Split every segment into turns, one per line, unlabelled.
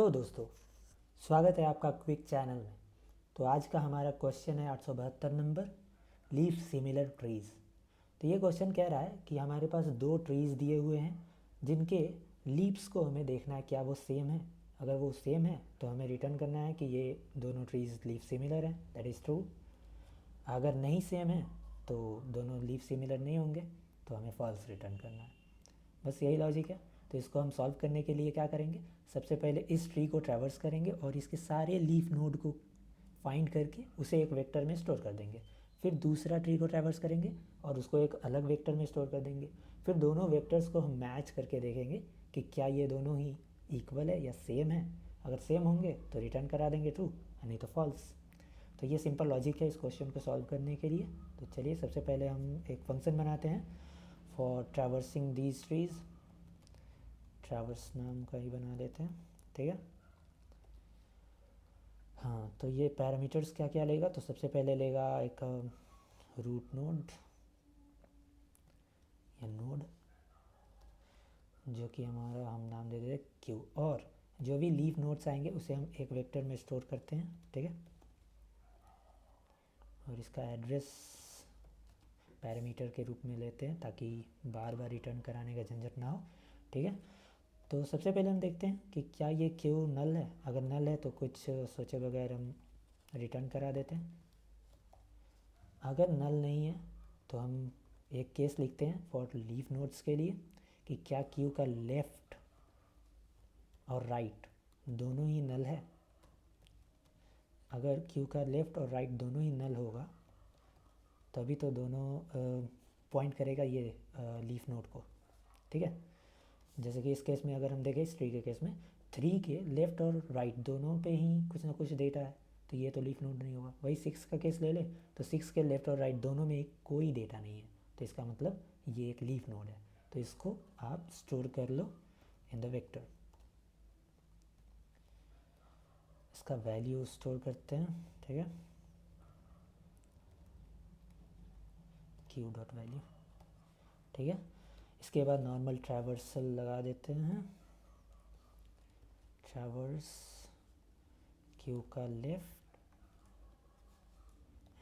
तो दोस्तों, स्वागत है आपका क्विक चैनल में। तो आज का हमारा क्वेश्चन है 872 नंबर, लीफ सिमिलर ट्रीज़। तो ये क्वेश्चन कह रहा है कि हमारे पास दो ट्रीज़ दिए हुए हैं जिनके लीव्स को हमें देखना है क्या वो सेम है। अगर वो सेम है तो हमें रिटर्न करना है कि ये दोनों ट्रीज़ लीफ सिमिलर हैं, दैट इज़ ट्रू। अगर नहीं सेम है तो दोनों लीफ सिमिलर नहीं होंगे, तो हमें फॉल्स रिटर्न करना है। बस यही लॉजिक है। तो इसको हम सॉल्व करने के लिए क्या करेंगे, सबसे पहले इस ट्री को ट्रैवर्स करेंगे और इसके सारे लीफ नोड को फाइंड करके उसे एक वेक्टर में स्टोर कर देंगे। फिर दूसरा ट्री को ट्रैवर्स करेंगे और उसको एक अलग वेक्टर में स्टोर कर देंगे। फिर दोनों वेक्टर्स को हम मैच करके देखेंगे कि क्या ये दोनों ही इक्वल है या सेम है। अगर सेम होंगे तो रिटर्न करा देंगे ट्रू, नहीं तो फॉल्स। तो ये सिंपल लॉजिक है इस क्वेश्चन को सॉल्व करने के लिए। तो चलिए सबसे पहले हम एक फंक्शन बनाते हैं for traversing these trees. Traverse नाम का ही बना लेते हैं, ठीक है। हाँ, तो ये पैरामीटर्स क्या क्या लेगा, तो सबसे पहले लेगा एक रूट नोड या नोड, जो कि हमारा हम नाम दे देते क्यू, और जो भी लीफ नोड्स आएंगे उसे हम एक वेक्टर में स्टोर करते हैं, ठीक है। और इसका एड्रेस पैरामीटर के रूप में लेते हैं ताकि बार बार रिटर्न कराने का झंझट ना हो, ठीक है। तो सबसे पहले हम देखते हैं कि क्या ये क्यू नल है। अगर नल है तो कुछ सोचे बगैर हम रिटर्न करा देते हैं। अगर नल नहीं है तो हम एक केस लिखते हैं फॉर लीफ नोड्स के लिए कि क्या क्यू का लेफ़्ट और राइट दोनों ही नल है। अगर क्यू का लेफ़्ट और राइट दोनों ही नल होगा तभी तो दोनों पॉइंट करेगा ये लीफ नोड को, ठीक है। जैसे कि इस केस में अगर हम देखें, इस ट्री के केस में 3 के लेफ़्ट और राइट दोनों पे ही कुछ ना कुछ डेटा है, तो ये तो लीफ नोड नहीं होगा। वही 6 का केस ले ले तो 6 के लेफ़्ट और राइट दोनों में कोई डेटा नहीं है, तो इसका मतलब ये एक लीफ नोड है। तो इसको आप स्टोर कर लो इन द वेक्टर। इसका वैल्यू स्टोर करते हैं, ठीक है, क्यू डॉट वैल्यू, ठीक है। इसके बाद नॉर्मल ट्रैवर्सल लगा देते हैं, ट्रैवर्स क्यू का लेफ़्ट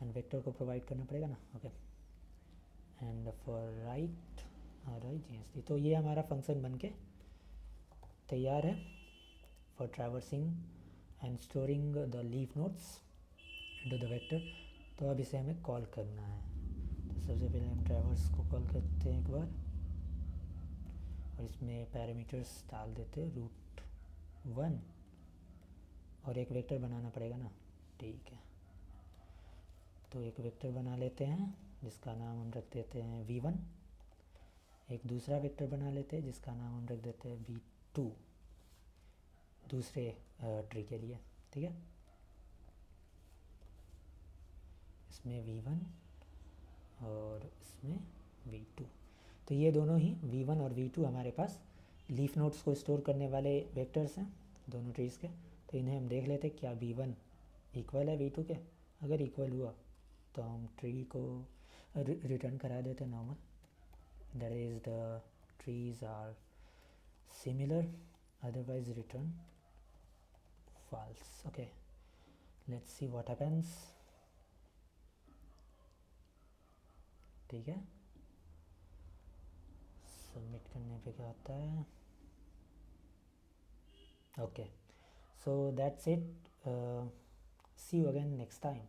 एंड वेक्टर को प्रोवाइड करना पड़ेगा ना, okay, and for right RIGST। तो ये हमारा फंक्शन बन के तैयार है for traversing and storing the leaf notes into the vector. तो अब इसे हमें कॉल करना है। तो सबसे पहले हम ट्रैवर्स को कॉल करते हैं एक बार और इसमें पैरामीटर्स डाल देते हैं √1 और एक वेक्टर बनाना पड़ेगा ना, ठीक है। तो एक वेक्टर बना लेते हैं जिसका नाम हम रख देते हैं v1। एक दूसरा वेक्टर बना लेते हैं जिसका नाम हम रख देते हैं v2 दूसरे ट्री के लिए, ठीक है। इसमें v1 और इसमें v2। तो ये दोनों ही v1 और v2 हमारे पास लीफ नोड्स को स्टोर करने वाले वेक्टर्स हैं दोनों ट्रीज़ के। तो इन्हें हम देख लेते क्या v1 इक्वल है v2 के। अगर इक्वल हुआ तो हम ट्री को रिटर्न करा देते normal, that is the trees are similar, otherwise return false. Okay, let's see what happens, ठीक है। सबमिट करने पे क्या होता है, okay. So that's it, see you again next time.